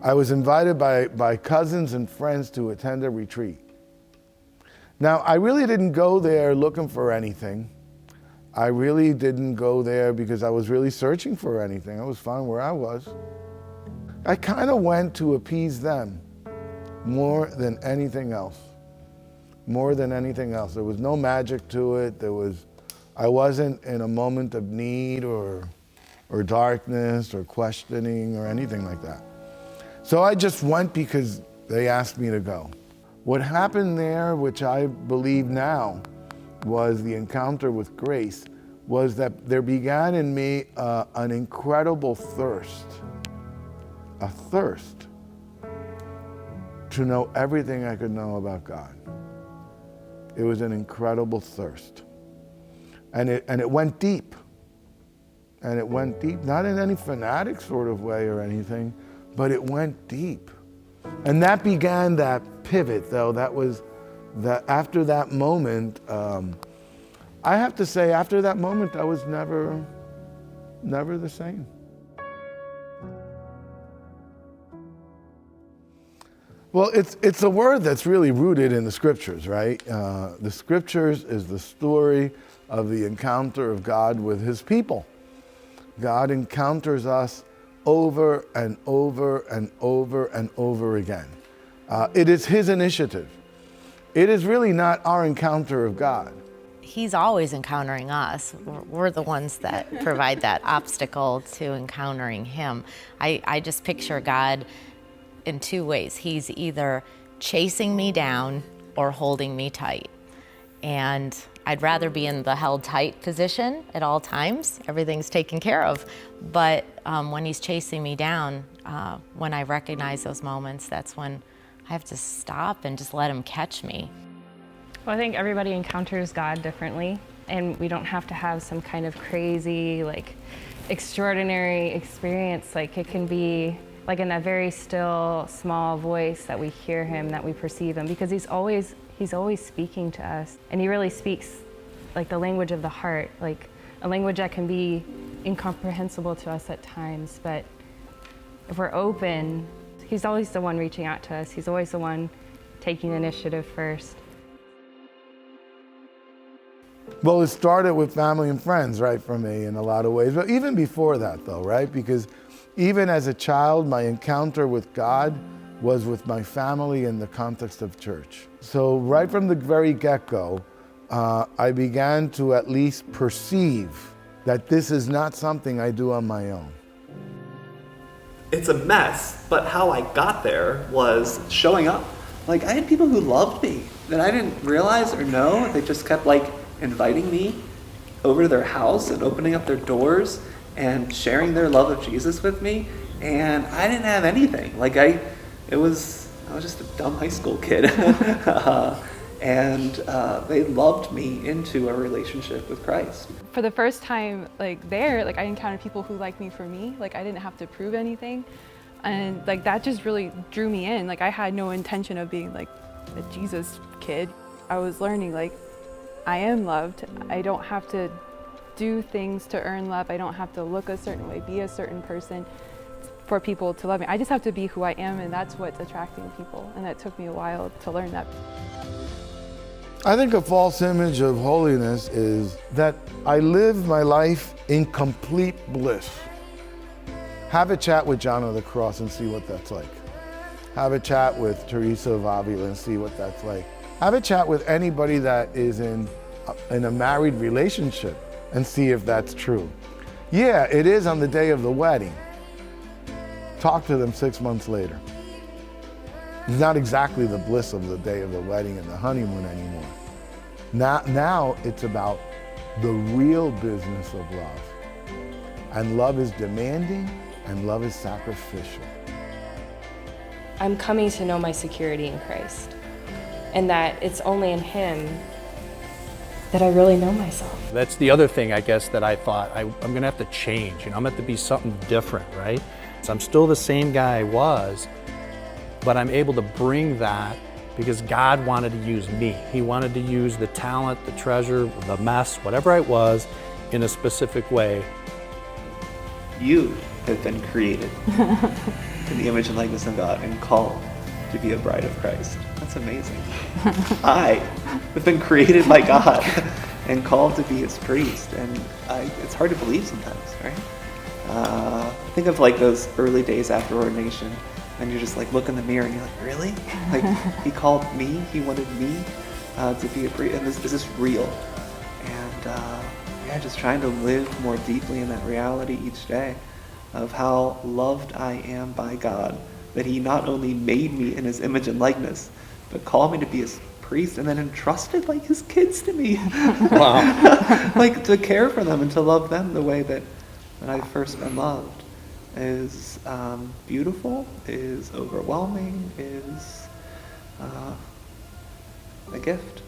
I was invited by cousins and friends to attend a retreat. Now, I really didn't go there looking for anything. I really didn't go there because I was really searching for anything. I was fine where I was. I kind of went to appease them more than anything else. More than anything else. There was no magic to it. I wasn't in a moment of need or darkness or questioning or anything like that. So I just went because they asked me to go. What happened there, which I believe now, was the encounter with grace, was that there began in me an incredible thirst, a thirst to know everything I could know about God. It was an incredible thirst. And it went deep. And it went deep, not in any fanatic sort of way or anything, but it went deep. And that began that pivot, though. After that moment, I have to say, after that moment, I was never the same. Well, it's a word that's really rooted in the scriptures, right? The scriptures is the story of the encounter of God with his people. God encounters us over and over and over and over again. It is his initiative. It is really not our encounter of God. He's always encountering us. We're the ones that provide that obstacle to encountering him. I just picture God in two ways. He's either chasing me down or holding me tight. And I'd rather be in the held tight position at all times. Everything's taken care of. But when he's chasing me down, when I recognize those moments, that's when I have to stop and just let him catch me. Well, I think everybody encounters God differently, and we don't have to have some kind of crazy, extraordinary experience. It can be in a very still, small voice that we hear him, that we perceive him, because he's always speaking to us. And he really speaks the language of the heart, a language that can be incomprehensible to us at times. But if we're open, he's always the one reaching out to us. He's always the one taking the initiative first. Well, it started with family and friends, right, for me in a lot of ways. But even before that, though, right? Because even as a child, my encounter with God was with my family in the context of church. So right from the very get-go, I began to at least perceive that this is not something I do on my own. It's a mess, but how I got there was showing up. I had people who loved me that I didn't realize or know. They just kept inviting me over to their house and opening up their doors and sharing their love of Jesus with me. And I didn't have anything. I was just a dumb high school kid. And they loved me into a relationship with Christ. For the first time, I encountered people who liked me for me. I didn't have to prove anything. And that just really drew me in. I had no intention of being a Jesus kid. I was learning I am loved. I don't have to do things to earn love. I don't have to look a certain way, be a certain person for people to love me. I just have to be who I am, and that's what's attracting people. And that took me a while to learn that. I think a false image of holiness is that I live my life in complete bliss. Have a chat with John of the Cross and see what that's like. Have a chat with Teresa of Avila and see what that's like. Have a chat with anybody that is in a married relationship and see if that's true. Yeah, it is on the day of the wedding. Talk to them 6 months later. It's not exactly the bliss of the day of the wedding and the honeymoon anymore. Now it's about the real business of love. And love is demanding and love is sacrificial. I'm coming to know my security in Christ, and that it's only in him that I really know myself. That's the other thing, I guess, that I thought I'm going to have to change. I'm going to have to be something different, right? So I'm still the same guy I was, but I'm able to bring that because God wanted to use me. He wanted to use the talent, the treasure, the mess, whatever I was, in a specific way. You have been created. in the image and likeness of God and called to be a bride of Christ. That's amazing. I have been created by God and called to be his priest. And it's hard to believe sometimes, right? Think of like those early days after ordination, and you just like look in the mirror and you're like, really? Like, he called me, he wanted me to be a priest, and is this real? And yeah, just trying to live more deeply in that reality each day of how loved I am by God, that he not only made me in his image and likeness, but called me to be his priest and then entrusted like his kids to me. Wow. Like to care for them and to love them the way that I've first been loved is beautiful, is overwhelming, is a gift.